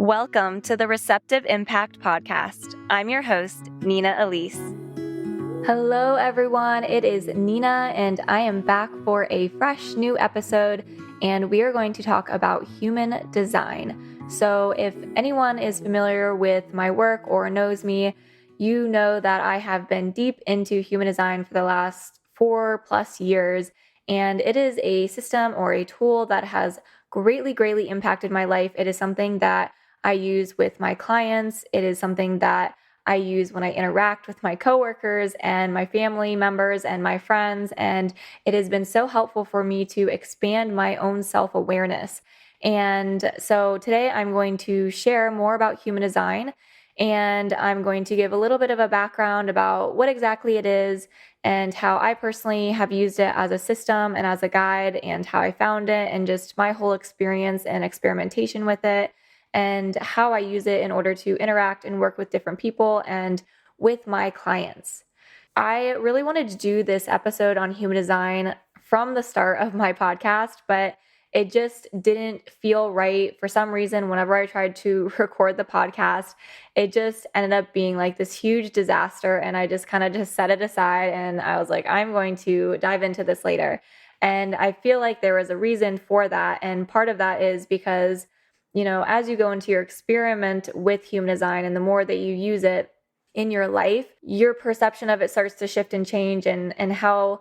Welcome to the Receptive Impact Podcast. I'm your host, Nina Elise. Hello, everyone. It is Nina, and I am back for a fresh new episode, and we are going to talk about human design. So if anyone is familiar with my work or knows me, you know that I have been deep into human design for the last 4+ years, and it is a system or a tool that has greatly impacted my life. It is something that I use with my clients. It is something that I use when I interact with my coworkers and my family members and my friends. And it has been so helpful for me to expand my own self-awareness. And so today I'm going to share more about human design, and I'm going to give a little bit of a background about what exactly it is and how I personally have used it as a system and as a guide, and how I found it, and just my whole experience and experimentation with it, and how I use it in order to interact and work with different people and with my clients. I really wanted to do this episode on human design from the start of my podcast, but it just didn't feel right. For some reason, whenever I tried to record the podcast, it just ended up being like this huge disaster. And I just kind of just set it aside, and I was like, I'm going to dive into this later. And I feel like there was a reason for that. And part of that is because, as you go into your experiment with human design, and the more that you use it in your life, your perception of it starts to shift and change, and how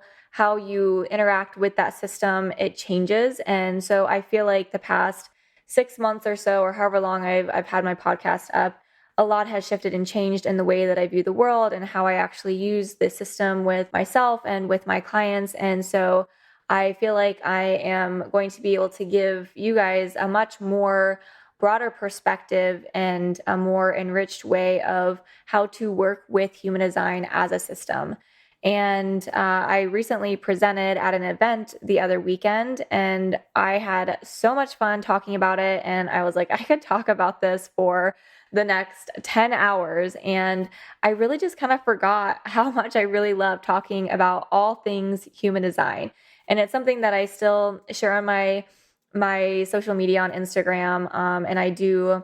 you interact with that system, it changes. And so I feel like the past 6 months or so, or however long I've had my podcast up, a lot has shifted and changed in the way that I view the world and how I actually use this system with myself and with my clients. And so I feel like I am going to be able to give you guys a much more broader perspective and a more enriched way of how to work with human design as a system. And I recently presented at an event the other weekend, and I had so much fun talking about it. And I was like, I could talk about this for the next 10 hours. And I really just kind of forgot how much I really love talking about all things human design. And it's something that I still share on my social media on Instagram. And I do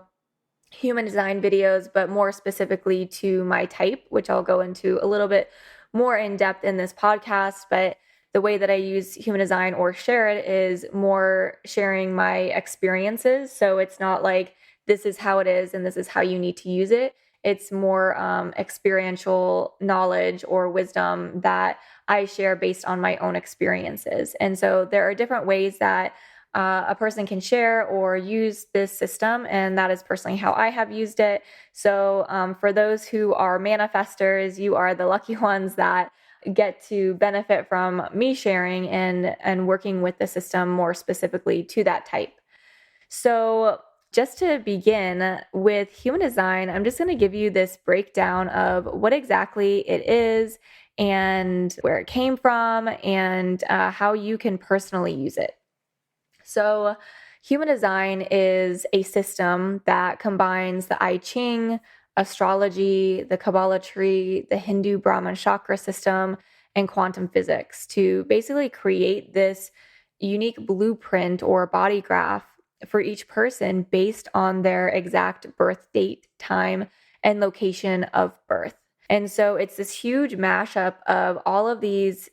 human design videos, but more specifically to my type, which I'll go into a little bit more in depth in this podcast. But the way that I use human design or share it is more sharing my experiences. So it's not like this is how it is and this is how you need to use it. It's more experiential knowledge or wisdom that I share based on my own experiences. And so there are different ways that a person can share or use this system, and that is personally how I have used it. So for those who are manifestors, you are the lucky ones that get to benefit from me sharing and working with the system more specifically to that type. So just to begin with human design, I'm just going to give you this breakdown of what exactly it is and where it came from, and how you can personally use it. So human design is a system that combines the I Ching, astrology, the Kabbalah tree, the Hindu Brahman chakra system, and quantum physics to basically create this unique blueprint or bodygraph for each person based on their exact birth date, time, and location of birth. And so it's this huge mashup of all of these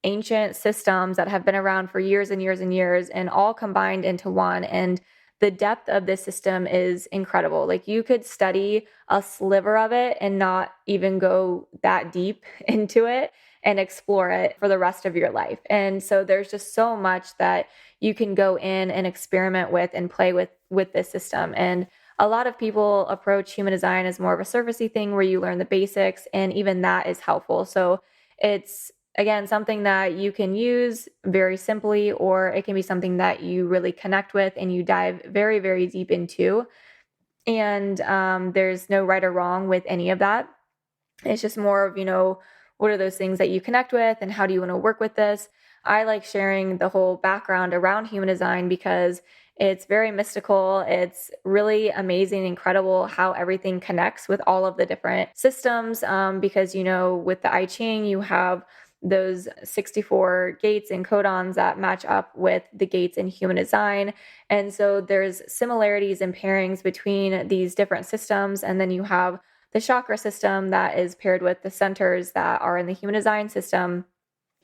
ancient systems that have been around for years and years and years, and all combined into one. And the depth of this system is incredible. Like, you could study a sliver of it and not even go that deep into it and explore it for the rest of your life. And so there's just so much that you can go in and experiment with and play with this system. And a lot of people approach human design as more of a surfacey thing where you learn the basics, and even that is helpful. So it's, again, something that you can use very simply, or it can be something that you really connect with and you dive very deep into. And there's no right or wrong with any of that. It's just more of, what are those things that you connect with, and how do you want to work with this? I like sharing the whole background around human design because it's very mystical. It's really amazing, incredible how everything connects with all of the different systems. Because, with the I Ching, you have those 64 gates and codons that match up with the gates in human design. And so there's similarities and pairings between these different systems. And then you have the chakra system that is paired with the centers that are in the human design system.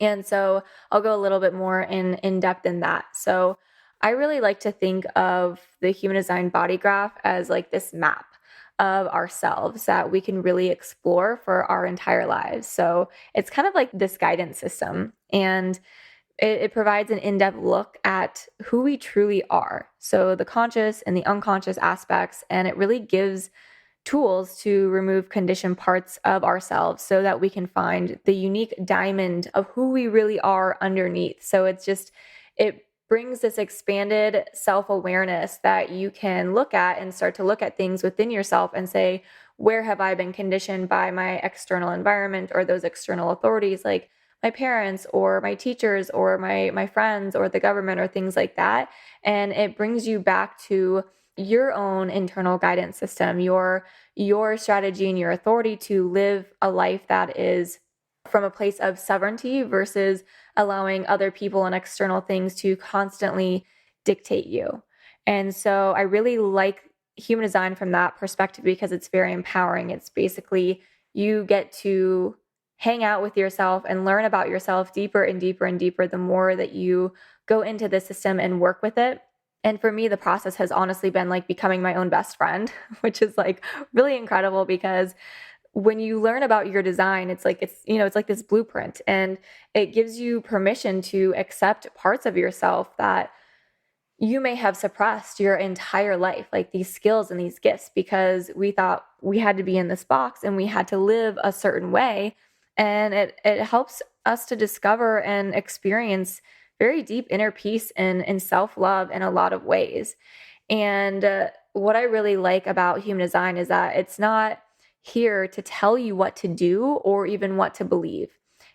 And so I'll go a little bit more in depth in that. So I really like to think of the human design bodygraph as like this map of ourselves that we can really explore for our entire lives. So it's kind of like this guidance system, and it provides an in-depth look at who we truly are. So the conscious and the unconscious aspects, and it really gives tools to remove conditioned parts of ourselves so that we can find the unique diamond of who we really are underneath. So it brings this expanded self-awareness that you can look at and start to look at things within yourself and say, where have I been conditioned by my external environment or those external authorities like my parents or my teachers or my friends or the government or things like that. And it brings you back to your own internal guidance system, your strategy and your authority to live a life that is from a place of sovereignty versus allowing other people and external things to constantly dictate you. And so I really like human design from that perspective because it's very empowering. It's basically you get to hang out with yourself and learn about yourself deeper and deeper and deeper the more that you go into the system and work with it. And for me, the process has honestly been like becoming my own best friend, which is like really incredible because when you learn about your design, it's like this blueprint, and it gives you permission to accept parts of yourself that you may have suppressed your entire life, like these skills and these gifts, because we thought we had to be in this box and we had to live a certain way. And it helps us to discover and experience very deep inner peace and self-love in a lot of ways. And what I really like about human design is that it's not here to tell you what to do or even what to believe.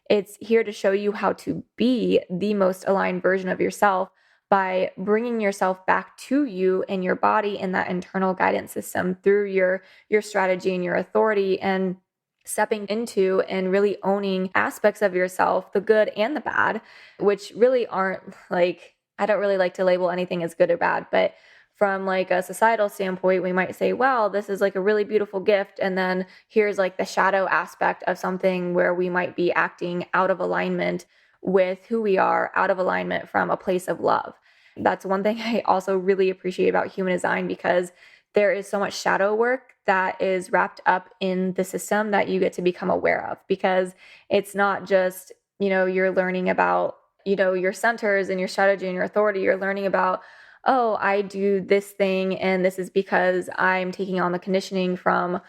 It's here to show you how to be the most aligned version of yourself by bringing yourself back to you and your body in that internal guidance system through your strategy and your authority, and stepping into and really owning aspects of yourself, the good and the bad, which really aren't like, I don't really like to label anything as good or bad, but from like a societal standpoint, we might say, well, this is like a really beautiful gift. And then here's like the shadow aspect of something where we might be acting out of alignment with who we are, out of alignment from a place of love. That's one thing I also really appreciate about human design, because there is so much shadow work that is wrapped up in the system that you get to become aware of, because it's not just, you're learning about, your centers and your strategy and your authority. You're learning about, oh, I do this thing, and this is because I'm taking on the conditioning from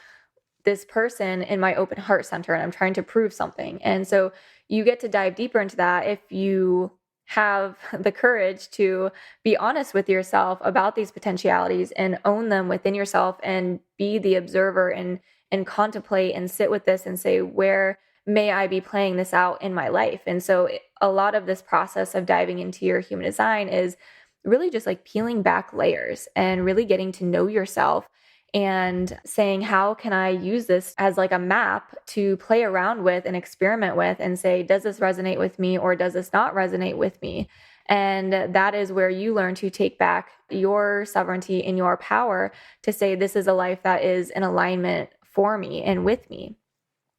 this person in my open heart center, and I'm trying to prove something. And so you get to dive deeper into that if you have the courage to be honest with yourself about these potentialities and own them within yourself, and be the observer and contemplate and sit with this and say, where may I be playing this out in my life? And so a lot of this process of diving into your human design is really just like peeling back layers and really getting to know yourself and saying, how can I use this as like a map to play around with and experiment with and say, does this resonate with me or does this not resonate with me? And that is where you learn to take back your sovereignty and your power to say, this is a life that is in alignment for me and with me.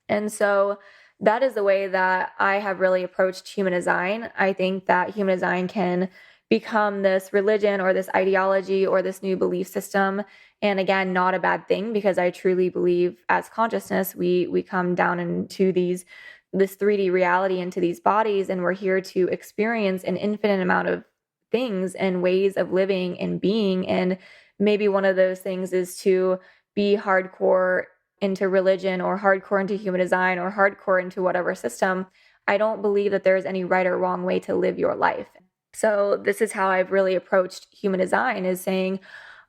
And so that is the way that I have really approached human design. I think that human design can become this religion or this ideology or this new belief system. And again, not a bad thing, because I truly believe as consciousness, we come down into this 3D reality, into these bodies, and we're here to experience an infinite amount of things and ways of living and being. And maybe one of those things is to be hardcore into religion or hardcore into human design or hardcore into whatever system. I don't believe that there's any right or wrong way to live your life. So this is how I've really approached human design, is saying,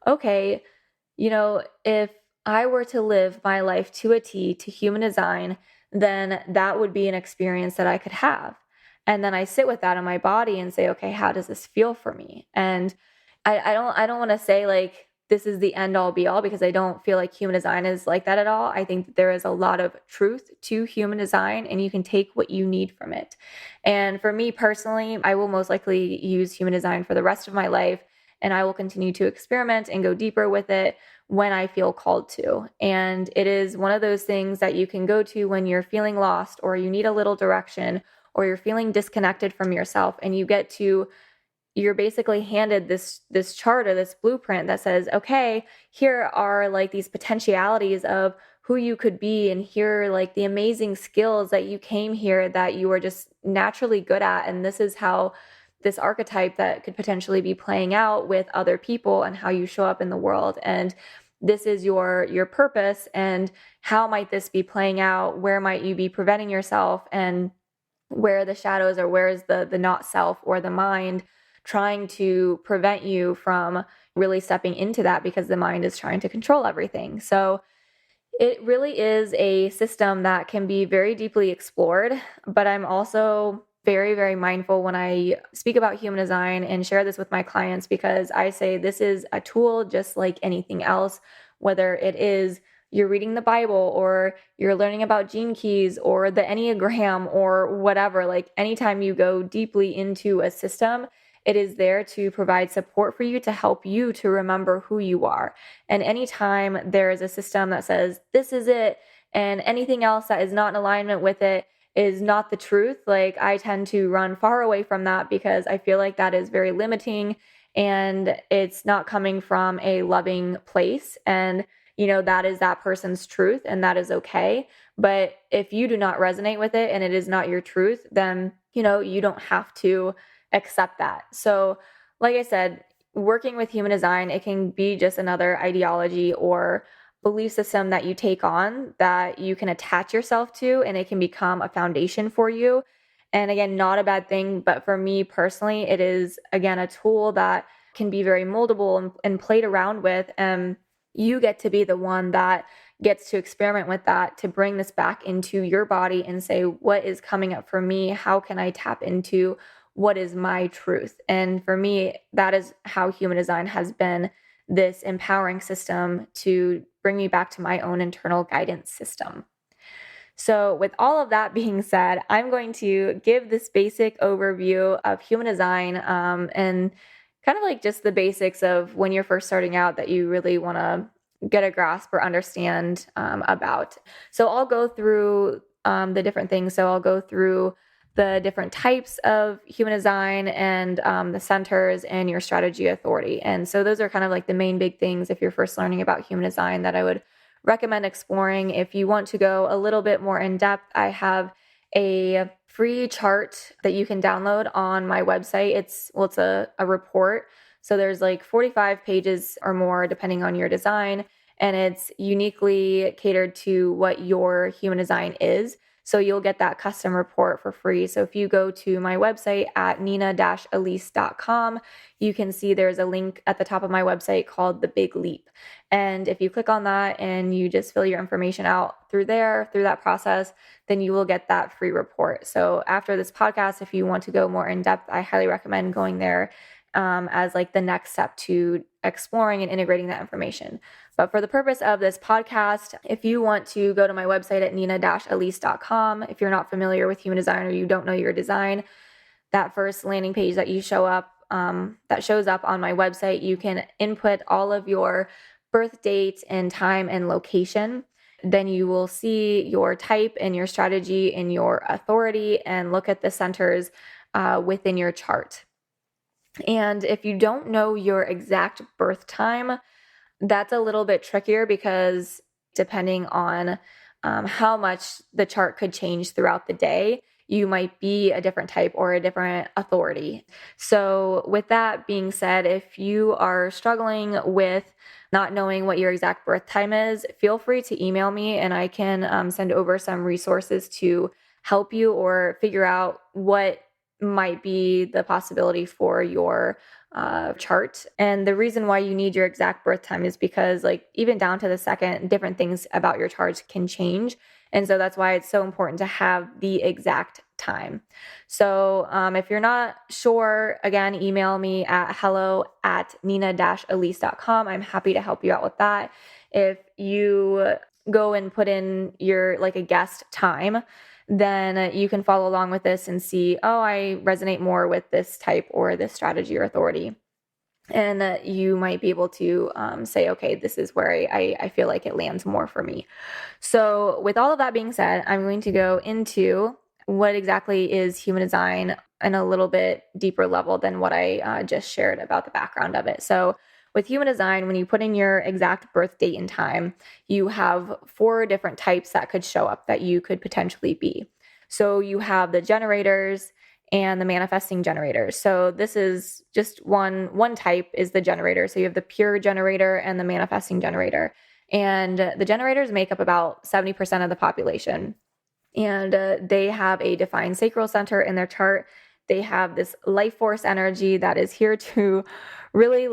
okay, if I were to live my life to a T to human design, then that would be an experience that I could have. And then I sit with that in my body and say, okay, how does this feel for me? And I don't want to say like this is the end all be all, because I don't feel like human design is like that at all. I think that there is a lot of truth to human design, and you can take what you need from it. And for me personally, I will most likely use human design for the rest of my life, and I will continue to experiment and go deeper with it when I feel called to. And it is one of those things that you can go to when you're feeling lost, or you need a little direction, or you're feeling disconnected from yourself, and you're basically handed this chart or this blueprint that says, okay, here are like these potentialities of who you could be, and here are like the amazing skills that you came here that you are just naturally good at, and this is how this archetype that could potentially be playing out with other people and how you show up in the world, and this is your purpose, and how might this be playing out, where might you be preventing yourself, and where are the shadows, or where is the not self or the mind trying to prevent you from really stepping into that, because the mind is trying to control everything. So it really is a system that can be very deeply explored, but I'm also very, very mindful when I speak about human design and share this with my clients, because I say this is a tool just like anything else, whether it is you're reading the Bible, or you're learning about gene keys, or the Enneagram, or whatever. Like anytime you go deeply into a system, it is there to provide support for you, to help you to remember who you are. And anytime there is a system that says, this is it, and anything else that is not in alignment with it is not the truth, like I tend to run far away from that, because I feel like that is very limiting, and it's not coming from a loving place. And, that is that person's truth, and that is okay. But if you do not resonate with it and it is not your truth, then, you don't have to accept that. So like I said, working with human design, it can be just another ideology or belief system that you take on that you can attach yourself to, and it can become a foundation for you. And again, not a bad thing, but for me personally, it is again a tool that can be very moldable and played around with. And you get to be the one that gets to experiment with that, to bring this back into your body and say, what is coming up for me? How can I tap into what is my truth? And for me, that is how human design has been this empowering system to bring me back to my own internal guidance system. So with all of that being said, I'm going to give this basic overview of human design, and kind of like just the basics of when you're first starting out that you really want to get a grasp or understand about. So I'll go through the different things. So I'll go through the different types of human design, and the centers, and your strategy authority. And so those are kind of like the main big things if you're first learning about human design that I would recommend exploring. If you want to go a little bit more in depth, I have a free chart that you can download on my website. It's a report. So there's like 45 pages or more depending on your design, and it's uniquely catered to what your human design is. So you'll get that custom report for free. So if you go to my website at nina-elise.com, you can see there's a link at the top of my website called The Big Leap. And if you click on that and you just fill your information out through that process, then you will get that free report. So after this podcast, if you want to go more in depth, I highly recommend going there as like the next step to exploring and integrating that information. But for the purpose of this podcast, if you want to go to my website at nina-elise.com, if you're not familiar with human design or you don't know your design, that first landing page that that shows up on my website, you can input all of your birth date and time and location. Then you will see your type and your strategy and your authority, and look at the centers within your chart. And if you don't know your exact birth time, that's a little bit trickier, because depending on how much the chart could change throughout the day, you might be a different type or a different authority. So with that being said, if you are struggling with not knowing what your exact birth time is, feel free to email me, and I can send over some resources to help you or figure out what might be the possibility for your chart. And the reason why you need your exact birth time is because, like, even down to the second, different things about your chart can change. And so that's why it's so important to have the exact time. So if you're not sure, again, email me at hello@nina-elise.com. I'm happy to help you out with that. If you go and put in your like a guest time, then you can follow along with this and see, oh, I resonate more with this type or this strategy or authority. And you might be able to say, okay, this is where I feel like it lands more for me. So with all of that being said, I'm going to go into what exactly is human design in a little bit deeper level than what I just shared about the background of it. So with human design, when you put in your exact birth date and time, you have 4 different types that could show up that you could potentially be. So you have the generators and the manifesting generators. So this is just one type is the generator. So you have the pure generator and the manifesting generator. And the generators make up about 70% of the population. And they have a defined sacral center in their chart. They have this life force energy that is here to really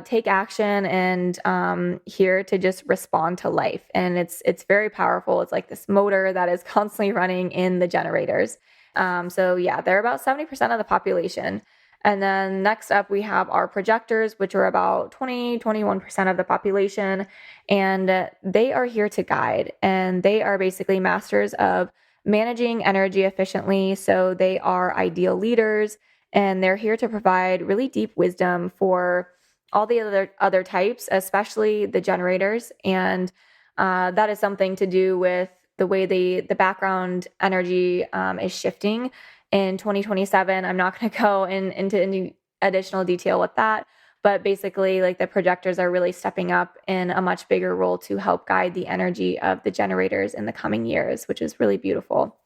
take action and here to just respond to life. And it's very powerful. It's like this motor that is constantly running in the generators. So yeah, they're about 70% of the population. And then next up, we have our projectors, which are about 21% of the population. And they are here to guide. And they are basically masters of managing energy efficiently. So they are ideal leaders. And they're here to provide really deep wisdom for all the other types, especially the generators. And that is something to do with the way the background energy is shifting in 2027. I'm not going to go into any additional detail with that, but basically like the projectors are really stepping up in a much bigger role to help guide the energy of the generators in the coming years, which is really beautiful.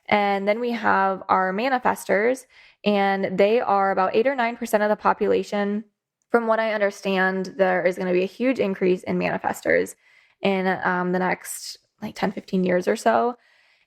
And then we have our manifestors, and they are about 8 or 9% of the population. From what I understand, there is going to be a huge increase in manifestors in the next like 10, 15 years or so.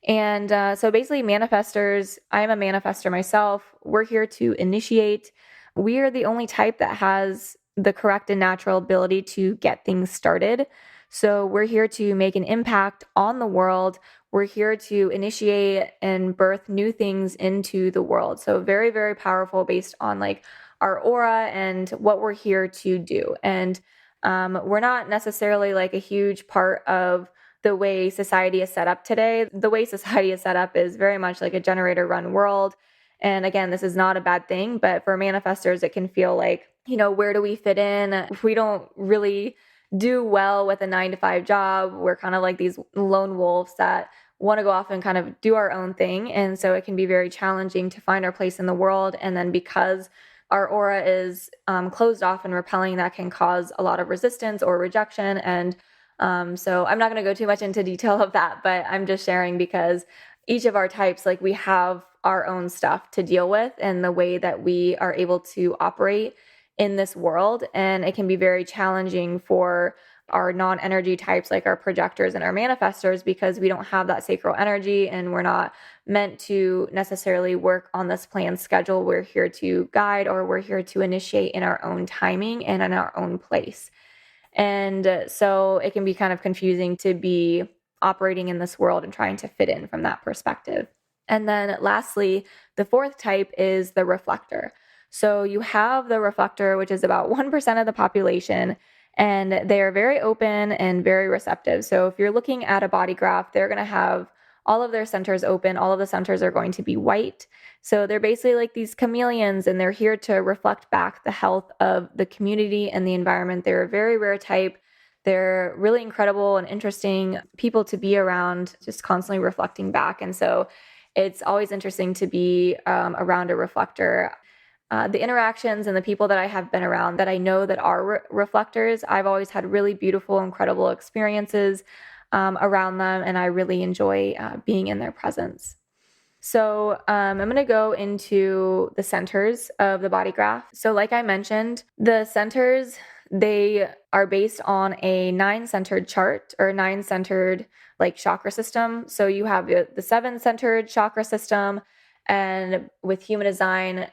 And so basically manifestors, I'm a manifestor myself. We're here to initiate. We are the only type that has the correct and natural ability to get things started. So we're here to make an impact on the world. We're here to initiate and birth new things into the world. So very, very powerful based on like our aura and what we're here to do. And we're not necessarily like a huge part of the way society is set up today. The way society is set up is very much like a generator run world. And again, this is not a bad thing, but for manifestors, it can feel like, where do we fit in? If we don't really do well with a 9-to-5 job, we're kind of like these lone wolves that want to go off and kind of do our own thing. And so it can be very challenging to find our place in the world. And then because our aura is closed off and repelling, that can cause a lot of resistance or rejection. And so I'm not going to go too much into detail of that, but I'm just sharing because each of our types, like we have our own stuff to deal with and the way that we are able to operate in this world. And it can be very challenging for our non-energy types, like our projectors and our manifestors, because we don't have that sacral energy and we're not meant to necessarily work on this planned schedule. We're here to guide, or we're here to initiate in our own timing and in our own place. And so it can be kind of confusing to be operating in this world and trying to fit in from that perspective. And then lastly, the 4th type is the reflector. So you have the reflector, which is about 1% of the population, and they are very open and very receptive. So if you're looking at a body graph, they're going to have all of their centers open. All of the centers are going to be white. So they're basically like these chameleons, and they're here to reflect back the health of the community and the environment. They're a very rare type. They're really incredible and interesting people to be around, just constantly reflecting back. And so it's always interesting to be around a reflector. The interactions and the people that I have been around that I know that are reflectors, I've always had really beautiful, incredible experiences around them, and I really enjoy being in their presence. So I'm going to go into the centers of the body graph. So like I mentioned, the centers, they are based on a 9-centered chart or 9-centered like chakra system. So you have the 7-centered chakra system, and with human design,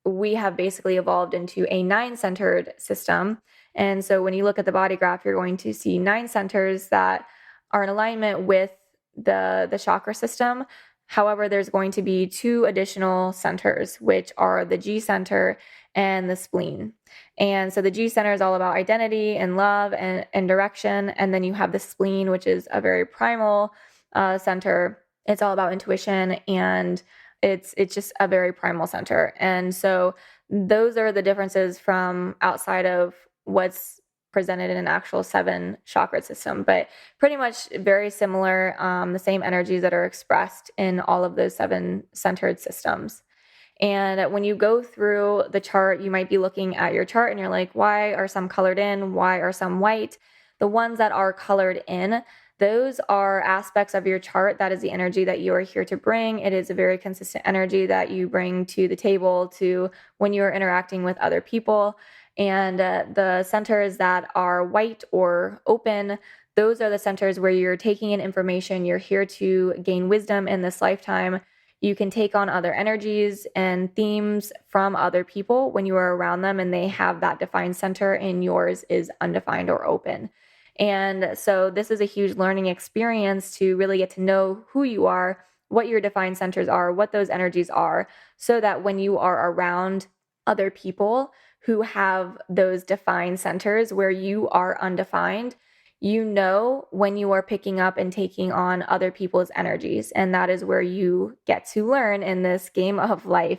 we have basically evolved into a 9-centered system. And so when you look at the body graph, you're going to see 9 centers that are in alignment with the chakra system. However, there's going to be 2 additional centers, which are the G center and the spleen. And so the G center is all about identity and love and direction. And then you have the spleen, which is a very primal center. It's all about intuition, and it's just a very primal center. And so those are the differences from outside of what's presented in an actual 7 chakra system, but pretty much very similar, the same energies that are expressed in all of those 7 centered systems. And when you go through the chart, you might be looking at your chart and you're like, why are some colored in? Why are some white? The ones that are colored in, those are aspects of your chart. That is the energy that you are here to bring. It is a very consistent energy that you bring to the table to when you're interacting with other people. And the centers that are white or open, those are the centers where you're taking in information. You're here to gain wisdom in this lifetime. You can take on other energies and themes from other people when you are around them and they have that defined center and yours is undefined or open. And so this is a huge learning experience to really get to know who you are, what your defined centers are, what those energies are, so that when you are around other people who have those defined centers where you are undefined, you know when you are picking up and taking on other people's energies. And that is where you get to learn in this game of life.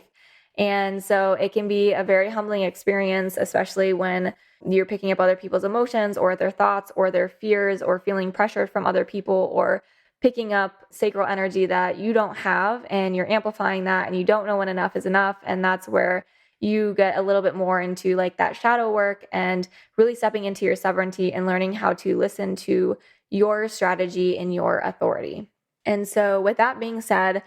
And so it can be a very humbling experience, especially when you're picking up other people's emotions or their thoughts or their fears or feeling pressured from other people or picking up sacral energy that you don't have and you're amplifying that and you don't know when enough is enough. And that's where you get a little bit more into like that shadow work and really stepping into your sovereignty and learning how to listen to your strategy and your authority. And so with that being said,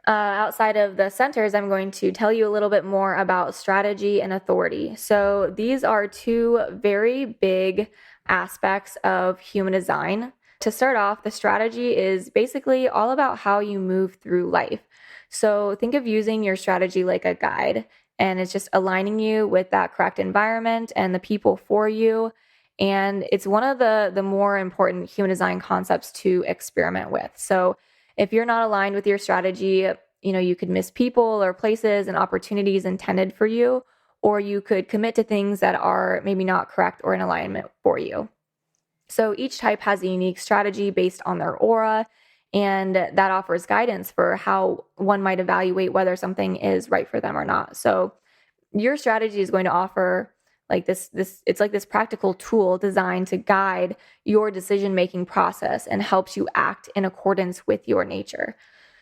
outside of the centers, I'm going to tell you a little bit more about strategy and authority. So these are 2 very big aspects of human design. To start off, the strategy is basically all about how you move through life. So think of using your strategy like a guide, and it's just aligning you with that correct environment and the people for you. And it's one of the more important human design concepts to experiment with. So if you're not aligned with your strategy, you could miss people or places and opportunities intended for you, or you could commit to things that are maybe not correct or in alignment for you. So each type has a unique strategy based on their aura, and that offers guidance for how one might evaluate whether something is right for them or not. So your strategy is going to offer like this it's like this practical tool designed to guide your decision-making process and helps you act in accordance with your nature.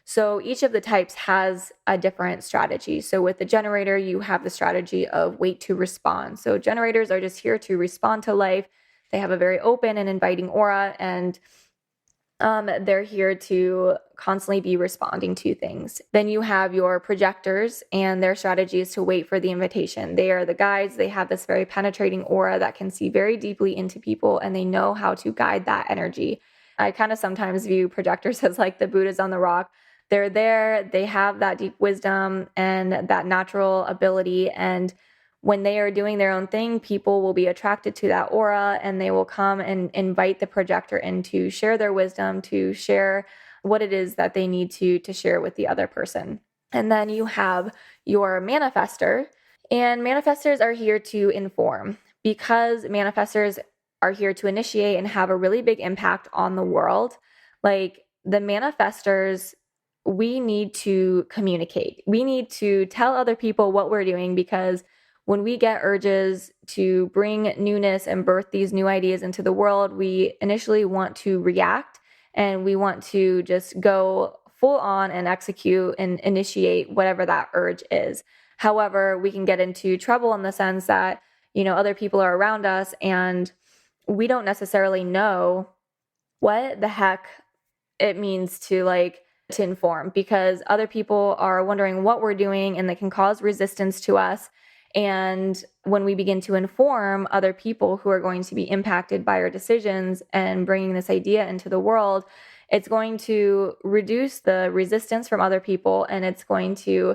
So each of the types has a different strategy. So with the generator, you have the strategy of wait to respond. So generators are just here to respond to life. They have a very open and inviting aura, and they're here to constantly be responding to things. Then you have your projectors, and their strategy is to wait for the invitation. They are the guides. They have this very penetrating aura that can see very deeply into people, and they know how to guide that energy. I kind of sometimes view projectors as like the Buddhas on the rock. They're there, they have that deep wisdom and that natural ability, and when they are doing their own thing, people will be attracted to that aura and they will come and invite the projector in to share their wisdom, to share what it is that they need to share with the other person. And then you have your manifestor, and manifestors are here to inform, because manifestors are here to initiate and have a really big impact on the world. Like the manifestors, we need to communicate. We need to tell other people what we're doing, because when we get urges to bring newness and birth these new ideas into the world, we initially want to react and we want to just go full on and execute and initiate whatever that urge is. However, we can get into trouble in the sense that, other people are around us and we don't necessarily know what the heck it means to inform, because other people are wondering what we're doing and they can cause resistance to us. And when we begin to inform other people who are going to be impacted by our decisions and bringing this idea into the world, it's going to reduce the resistance from other people, and it's going to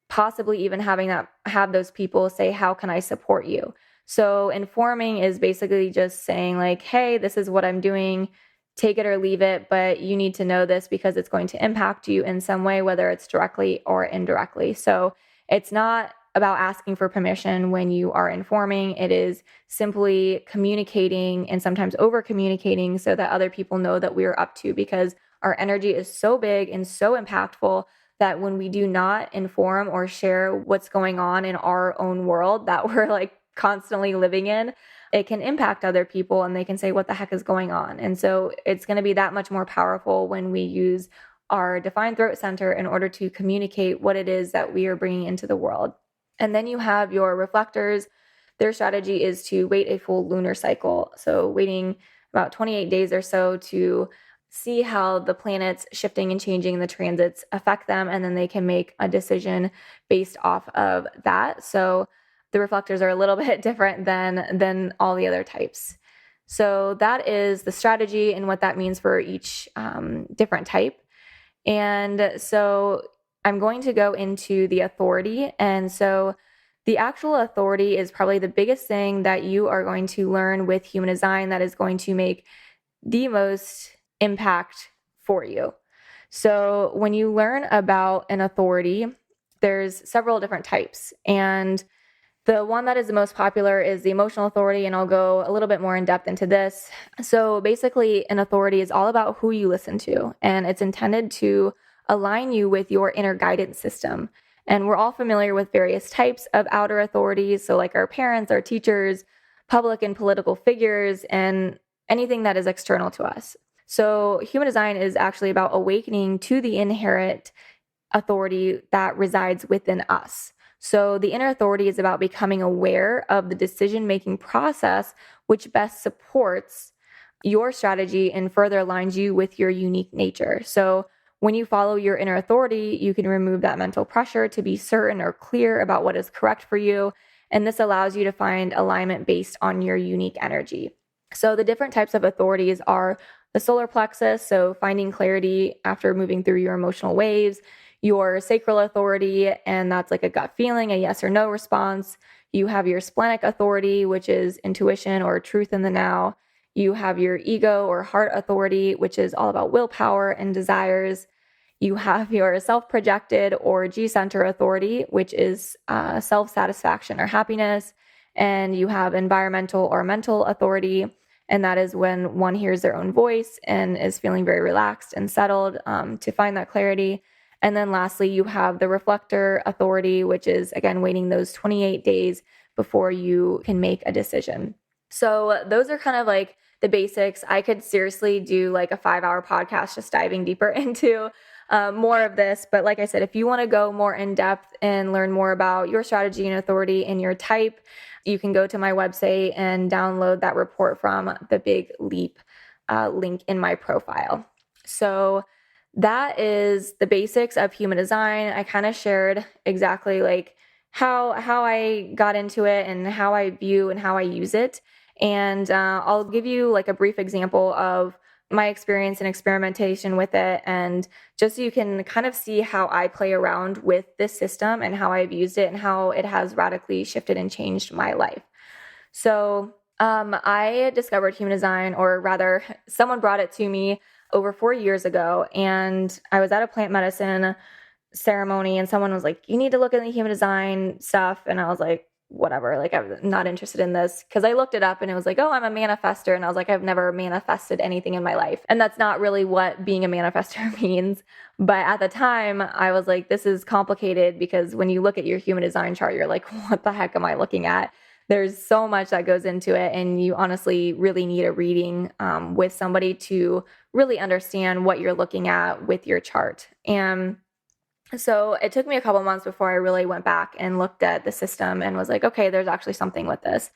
possibly even have those people say, how can I support you? So informing is basically just saying like, hey, this is what I'm doing. take it or leave it, but you need to know this because it's going to impact you in some way, whether it's directly or indirectly. So it's not about asking for permission when you are informing. It is simply communicating and sometimes over communicating so that other people know that we're up to, because our energy is so big and so impactful that when we do not inform or share what's going on in our own world that we're like constantly living in, it can impact other people and they can say, what the heck is going on? And so it's going to be that much more powerful when we use our defined throat center in order to communicate what it is that we are bringing into the world. And then you have your reflectors. Their strategy is to wait a full lunar cycle. So waiting about 28 days or so to see how the planets shifting and changing, the transits affect them, and then they can make a decision based off of that. So the reflectors are a little bit different than all the other types. So that is the strategy and what that means for each different type. And so I'm going to go into the authority. And so the actual authority is probably the biggest thing that you are going to learn with human design that is going to make the most impact for you. So when you learn about an authority, there's several different types. And the one that is the most popular is the emotional authority, and I'll go a little bit more in depth into this. So basically, an authority is all about who you listen to, and it's intended to align you with your inner guidance system. And we're all familiar with various types of outer authorities, so like our parents, our teachers, public and political figures, and anything that is external to us. So human design is actually about awakening to the inherent authority that resides within us. So the inner authority is about becoming aware of the decision-making process, which best supports your strategy and further aligns you with your unique nature. So when you follow your inner authority, you can remove that mental pressure to be certain or clear about what is correct for you. And this allows you to find alignment based on your unique energy. So the different types of authorities are the solar plexus, so finding clarity after moving through your emotional waves, your sacral authority, and that's like a gut feeling, a yes or no response. You have your splenic authority, which is intuition or truth in the now. You have your ego or heart authority, which is all about willpower and desires. You have your self-projected or G-center authority, which is self-satisfaction or happiness. And you have environmental or mental authority, and that is when one hears their own voice and is feeling very relaxed and settled to find that clarity. And then lastly, you have the reflector authority, which is, again, waiting those 28 days before you can make a decision. So those are kind of like the basics. I could seriously do like a 5-hour podcast just diving deeper into more of this. But like I said, if you want to go more in depth and learn more about your strategy and authority and your type, you can go to my website and download that report from the Big Leap link in my profile. So that is the basics of human design. I kind of shared exactly like how I got into it and how I view and how I use it. And I'll give you like a brief example of my experience and experimentation with it, and just so you can kind of see how I play around with this system and how I've used it and how it has radically shifted and changed my life. So I discovered human design, or rather someone brought it to me over 4 years ago, and I was at a plant medicine ceremony and someone was like, you need to look at the human design stuff. And I was like, whatever, like I'm not interested in this, because I looked it up and it was like, oh, I'm a manifestor. And I was like, I've never manifested anything in my life. And that's not really what being a manifestor means. But at the time I was like, this is complicated, because when you look at your human design chart, you're like, what the heck am I looking at? There's so much that goes into it. And you honestly really need a reading with somebody to really understand what you're looking at with your chart. And so it took me a couple months before I really went back and looked at the system and was like, okay, there's actually something with this.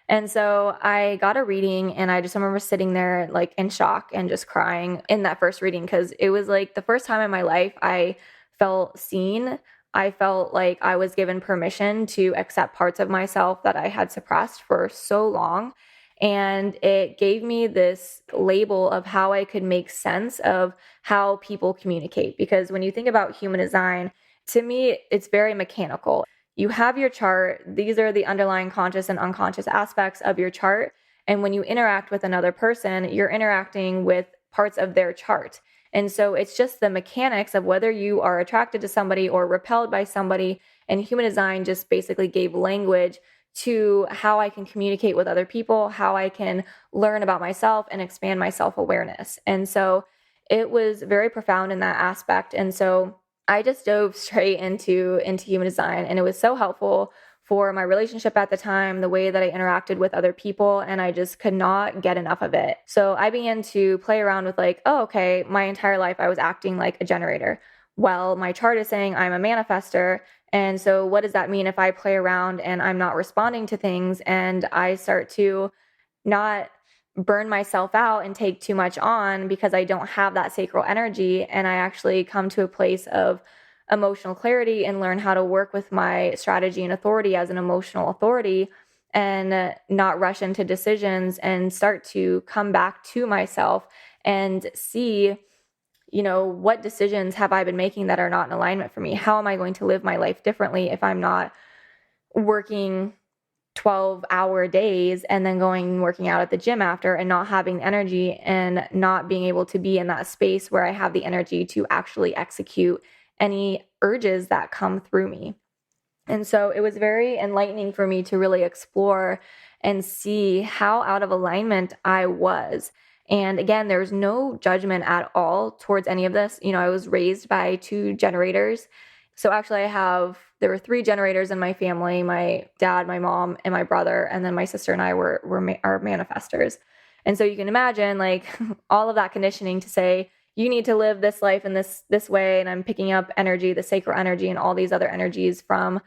And so I got a reading, and I just remember sitting there like in shock and just crying in that first reading, because it was like the first time in my life I felt seen. I felt like I was given permission to accept parts of myself that I had suppressed for so long. And it gave me this label of how I could make sense of how people communicate. Because when you think about human design, to me, it's very mechanical. You have your chart. These are the underlying conscious and unconscious aspects of your chart. And when you interact with another person, you're interacting with parts of their chart. And so it's just the mechanics of whether you are attracted to somebody or repelled by somebody. And human design just basically gave language to how I can communicate with other people, how I can learn about myself and expand my self-awareness. And so it was very profound in that aspect. And so I just dove straight into human design, and it was so helpful for my relationship at the time, the way that I interacted with other people, and I just could not get enough of it. So I began to play around with like, oh, okay, my entire life I was acting like a generator. Well, my chart is saying I'm a manifestor. And so what does that mean if I play around and I'm not responding to things and I start to not burn myself out and take too much on because I don't have that sacral energy, and I actually come to a place of emotional clarity and learn how to work with my strategy and authority as an emotional authority, and not rush into decisions and start to come back to myself and see, what decisions have I been making that are not in alignment for me? How am I going to live my life differently if I'm not working 12-hour days and then going and working out at the gym after and not having the energy and not being able to be in that space where I have the energy to actually execute any urges that come through me? And so it was very enlightening for me to really explore and see how out of alignment I was. And again, there's no judgment at all towards any of this. I was raised by 2 generators. So actually there were 3 generators in my family: my dad, my mom, and my brother. And then my sister and I were our manifestors. And so you can imagine like all of that conditioning to say, you need to live this life in this way. And I'm picking up energy, the sacral energy, and all these other energies from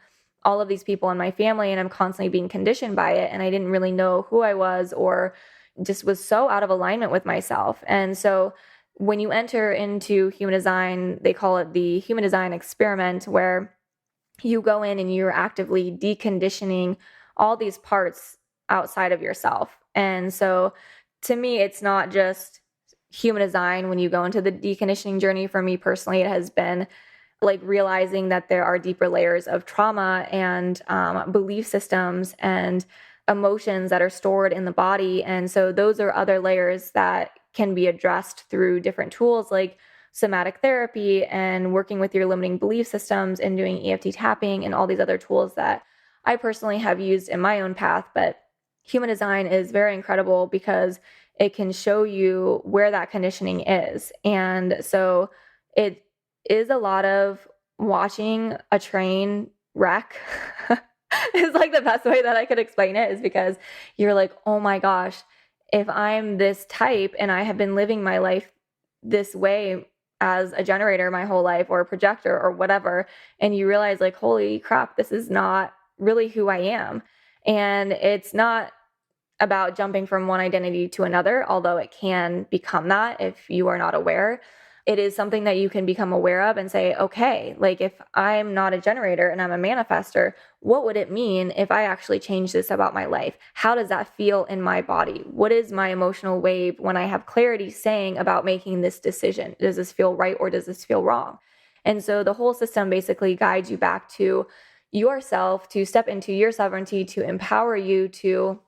all of these people in my family. And I'm constantly being conditioned by it. And I didn't really know who I was, or just was so out of alignment with myself. And so when you enter into human design, they call it the human design experiment, where you go in and you're actively deconditioning all these parts outside of yourself. And so to me, it's not just human design. When you go into the deconditioning journey, for me personally, it has been like realizing that there are deeper layers of trauma and belief systems and emotions that are stored in the body. And so those are other layers that can be addressed through different tools like somatic therapy and working with your limiting belief systems and doing EFT tapping and all these other tools that I personally have used in my own path. But human design is very incredible because it can show you where that conditioning is. And so it is a lot of watching a train wreck. Is like the best way that I could explain it, is because you're like, oh my gosh, if I'm this type and I have been living my life this way as a generator my whole life, or a projector or whatever, and you realize like, holy crap, this is not really who I am. And it's not about jumping from one identity to another, although it can become that if you are not aware. It is something that you can become aware of and say, okay, like if I'm not a generator and I'm a manifestor, what would it mean if I actually change this about my life? How does that feel in my body? What is my emotional wave when I have clarity saying about making this decision? Does this feel right or does this feel wrong? And so the whole system basically guides you back to yourself, to step into your sovereignty, to empower you to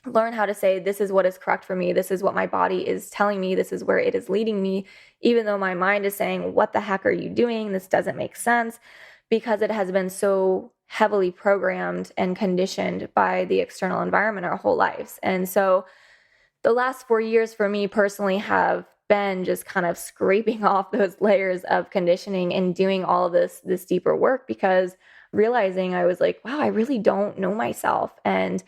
learn how to say, this is what is correct for me. This is what my body is telling me. This is where it is leading me, even though my mind is saying, what the heck are you doing? This doesn't make sense, because it has been so heavily programmed and conditioned by the external environment our whole lives. And so the last 4 years for me personally have been just kind of scraping off those layers of conditioning and doing all of this deeper work, because realizing I was like, wow, I really don't know myself. And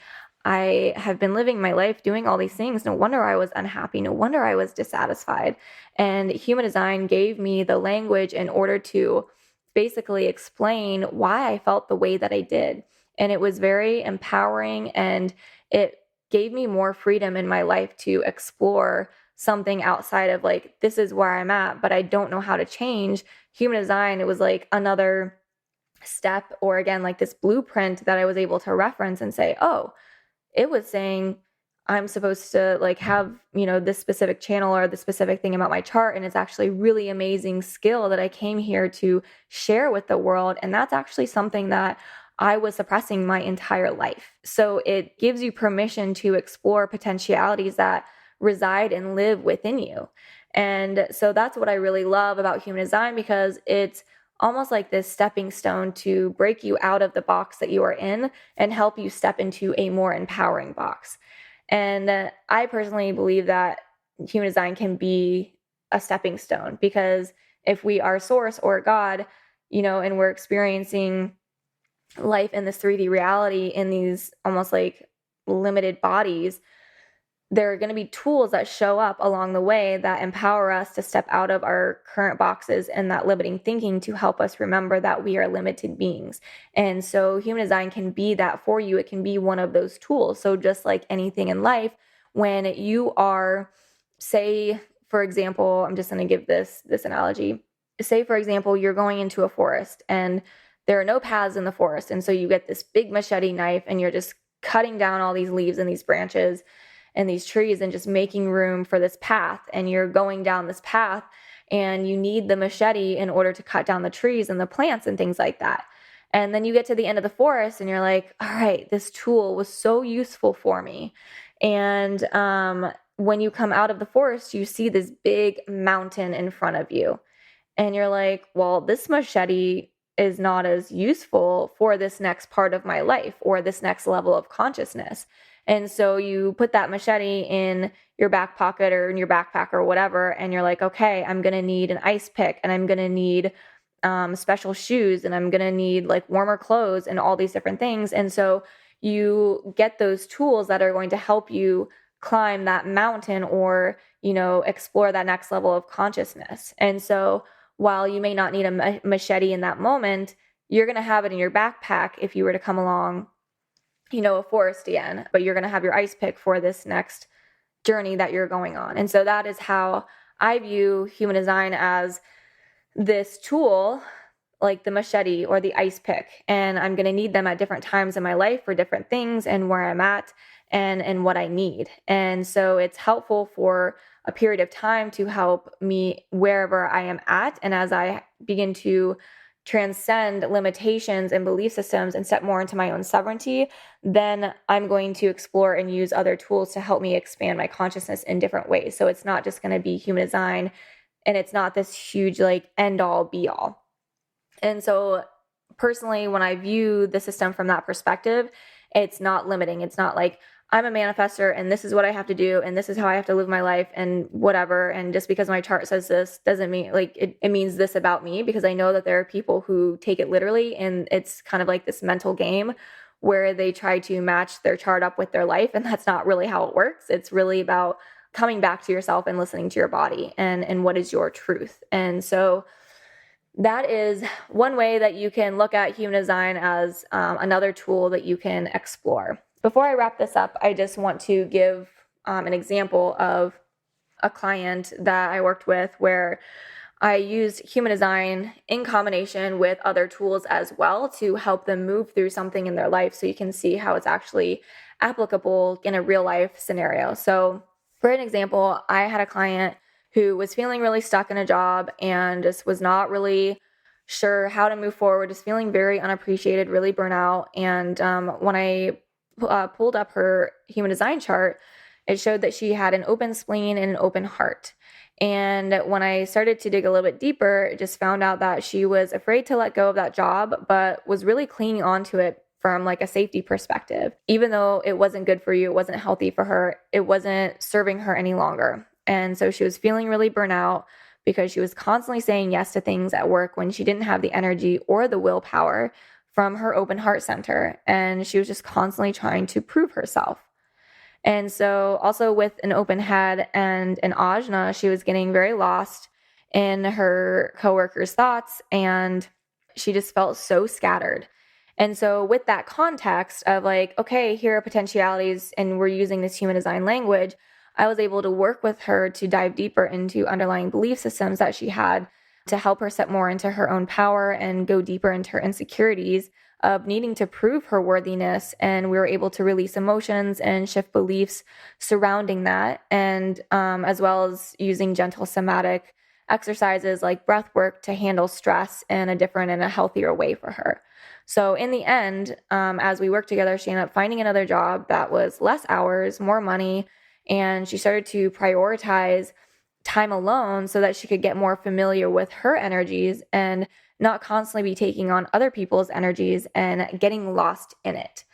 I have been living my life doing all these things. No wonder I was unhappy. No wonder I was dissatisfied. And human design gave me the language in order to basically explain why I felt the way that I did. And it was very empowering, and it gave me more freedom in my life to explore something outside of like, this is where I'm at, but I don't know how to change. Human design, it was like another step, or again, like this blueprint that I was able to reference and say, oh, it was saying I'm supposed to like have, this specific channel or the specific thing about my chart. And it's actually really amazing skill that I came here to share with the world. And that's actually something that I was suppressing my entire life. So it gives you permission to explore potentialities that reside and live within you. And so that's what I really love about human design, because it's almost like this stepping stone to break you out of the box that you are in and help you step into a more empowering box. And I personally believe that human design can be a stepping stone, because if we are source or God, and we're experiencing life in this 3D reality in these almost like limited bodies, there are going to be tools that show up along the way that empower us to step out of our current boxes and that limiting thinking, to help us remember that we are limited beings. And so human design can be that for you. It can be one of those tools. So just like anything in life, when you are, say, for example, I'm just going to give this analogy. Say, for example, you're going into a forest and there are no paths in the forest. And so you get this big machete knife and you're just cutting down all these leaves and these branches and these trees and just making room for this path. And you're going down this path and you need the machete in order to cut down the trees and the plants and things like that. And then you get to the end of the forest and you're like, all right, this tool was so useful for me. And when you come out of the forest, you see this big mountain in front of you. And you're like, well, this machete is not as useful for this next part of my life or this next level of consciousness. And so you put that machete in your back pocket or in your backpack or whatever, and you're like, okay, I'm going to need an ice pick, and I'm going to need special shoes, and I'm going to need like warmer clothes and all these different things. And so you get those tools that are going to help you climb that mountain or, explore that next level of consciousness. And so while you may not need a machete in that moment, you're going to have it in your backpack if you were to come along, a forest again, but you're going to have your ice pick for this next journey that you're going on. And so that is how I view human design, as this tool, like the machete or the ice pick. And I'm going to need them at different times in my life for different things and where I'm at and what I need. And so it's helpful for a period of time to help me wherever I am at. And as I begin to transcend limitations and belief systems and step more into my own sovereignty, then I'm going to explore and use other tools to help me expand my consciousness in different ways. So it's not just going to be human design, and it's not this huge like end all be all. And so personally, when I view the system from that perspective, it's not limiting. It's not like I'm a manifestor and this is what I have to do and this is how I have to live my life and whatever. And just because my chart says this doesn't mean like it means this about me, because I know that there are people who take it literally, and it's kind of like this mental game where they try to match their chart up with their life. And that's not really how it works. It's really about coming back to yourself and listening to your body and what is your truth. And so that is one way that you can look at human design as another tool that you can explore. Before I wrap this up, I just want to give an example of a client that I worked with where I used human design in combination with other tools as well to help them move through something in their life, so you can see how it's actually applicable in a real life scenario. So for an example, I had a client who was feeling really stuck in a job and just was not really sure how to move forward, just feeling very unappreciated, really burnout. And when I pulled up her human design chart, it showed that she had an open spleen and an open heart. And when I started to dig a little bit deeper, I just found out that she was afraid to let go of that job, but was really clinging onto it from like a safety perspective. Even though it wasn't good for you, it wasn't healthy for her, it wasn't serving her any longer. And so she was feeling really burnout because she was constantly saying yes to things at work when she didn't have the energy or the willpower from her open heart center. And she was just constantly trying to prove herself. And so also with an open head and an ajna, she was getting very lost in her coworkers' thoughts, and she just felt so scattered. And so with that context of like, okay, here are potentialities and we're using this human design language, I was able to work with her to dive deeper into underlying belief systems that she had to help her step more into her own power and go deeper into her insecurities of needing to prove her worthiness. And we were able to release emotions and shift beliefs surrounding that. And as well as using gentle somatic exercises like breath work to handle stress in a different and a healthier way for her. So in the end, as we worked together, she ended up finding another job that was less hours, more money, and she started to prioritize time alone so that she could get more familiar with her energies and not constantly be taking on other people's energies and getting lost in it.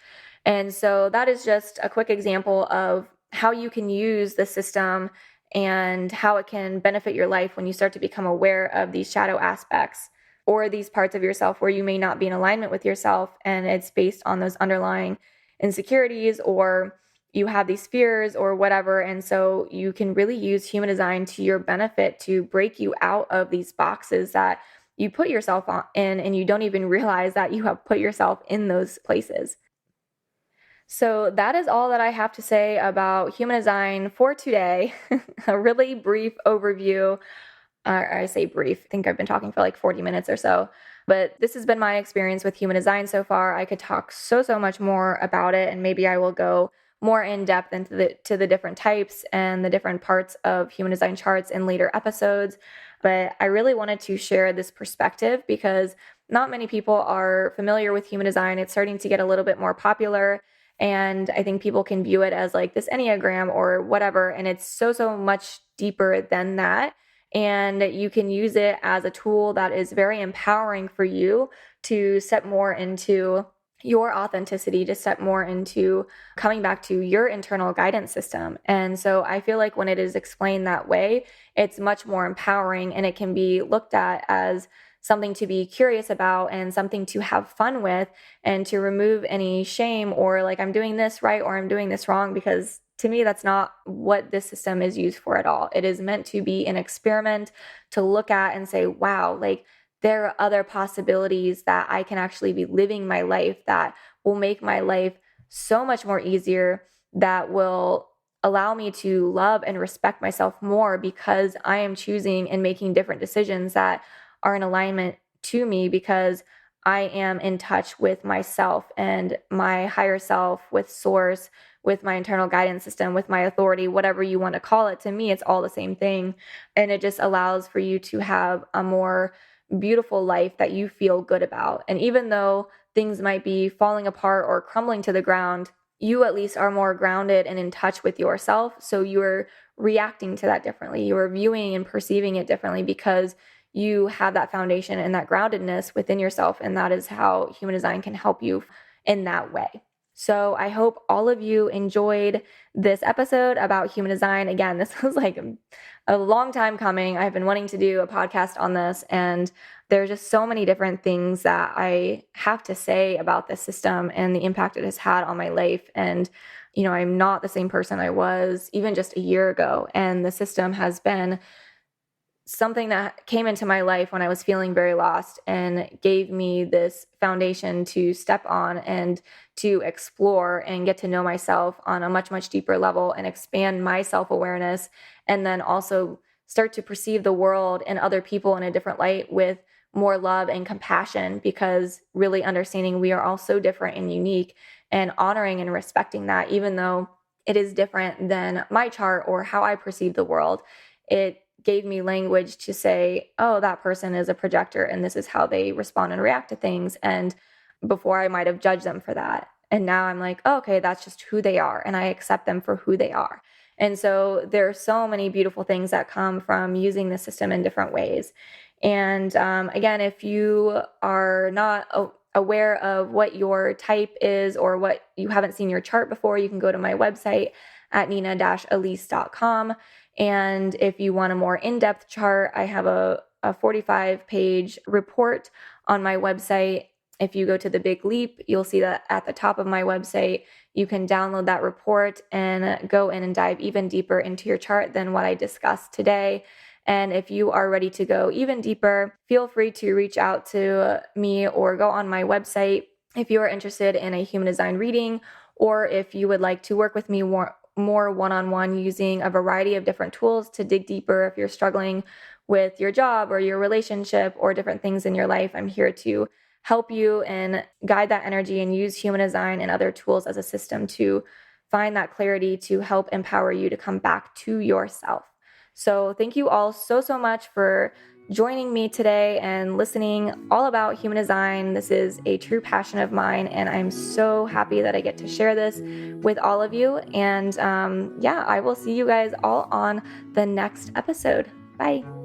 And so that is just a quick example of how you can use the system and how it can benefit your life when you start to become aware of these shadow aspects or these parts of yourself where you may not be in alignment with yourself, and it's based on those underlying insecurities, or you have these fears or whatever. And so you can really use human design to your benefit to break you out of these boxes that you put yourself in, and you don't even realize that you have put yourself in those places. So that is all that I have to say about human design for today. A really brief overview. I say brief, I think I've been talking for like 40 minutes or so, but this has been my experience with human design so far. I could talk so much more about it, and maybe I will go more in depth into the different types and the different parts of human design charts in later episodes. But I really wanted to share this perspective because not many people are familiar with human design. It's starting to get a little bit more popular, and I think people can view it as like this Enneagram or whatever, and it's so much deeper than that. And you can use it as a tool that is very empowering for you to step more into your authenticity, to step more into coming back to your internal guidance system. And so I feel like when it is explained that way, it's much more empowering, and it can be looked at as something to be curious about and something to have fun with, and to remove any shame or like I'm doing this right or I'm doing this wrong, because to me, that's not what this system is used for at all. It is meant to be an experiment to look at and say, wow, like there are other possibilities that I can actually be living my life that will make my life so much more easier, that will allow me to love and respect myself more because I am choosing and making different decisions that are in alignment to me, because I am in touch with myself and my higher self, with source, with my internal guidance system, with my authority, whatever you want to call it. To me, it's all the same thing. And it just allows for you to have a more beautiful life that you feel good about. And even though things might be falling apart or crumbling to the ground, you at least are more grounded and in touch with yourself. So you're reacting to that differently. You're viewing and perceiving it differently because you have that foundation and that groundedness within yourself. And that is how human design can help you in that way. So I hope all of you enjoyed this episode about human design. Again, this was like a long time coming. I've been wanting to do a podcast on this, and there's just so many different things that I have to say about this system and the impact it has had on my life. And, I'm not the same person I was even just a year ago. And the system has been something that came into my life when I was feeling very lost and gave me this foundation to step on and to explore and get to know myself on a much deeper level and expand my self-awareness, and then also start to perceive the world and other people in a different light with more love and compassion, because really understanding we are all so different and unique, and honoring and respecting that, even though it is different than my chart or how I perceive the world. It gave me language to say, oh, that person is a projector and this is how they respond and react to things. And before I might have judged them for that. And now I'm like, oh, okay, that's just who they are. And I accept them for who they are. And so there are so many beautiful things that come from using the system in different ways. And again, if you are not aware of what your type is, or what you haven't seen your chart before, you can go to my website at nina-elise.com. And if you want a more in-depth chart, I have a 45-page report on my website. If you go to the Big Leap, you'll see that at the top of my website, you can download that report and go in and dive even deeper into your chart than what I discussed today. And if you are ready to go even deeper, feel free to reach out to me or go on my website if you are interested in a human design reading, or if you would like to work with me more one-on-one using a variety of different tools to dig deeper. If you're struggling with your job or your relationship or different things in your life, I'm here to help you and guide that energy and use human design and other tools as a system to find that clarity, to help empower you to come back to yourself. So thank you all so much for joining me today and listening all about human design. This is a true passion of mine, and I'm so happy that I get to share this with all of you. And I will see you guys all on the next episode. Bye.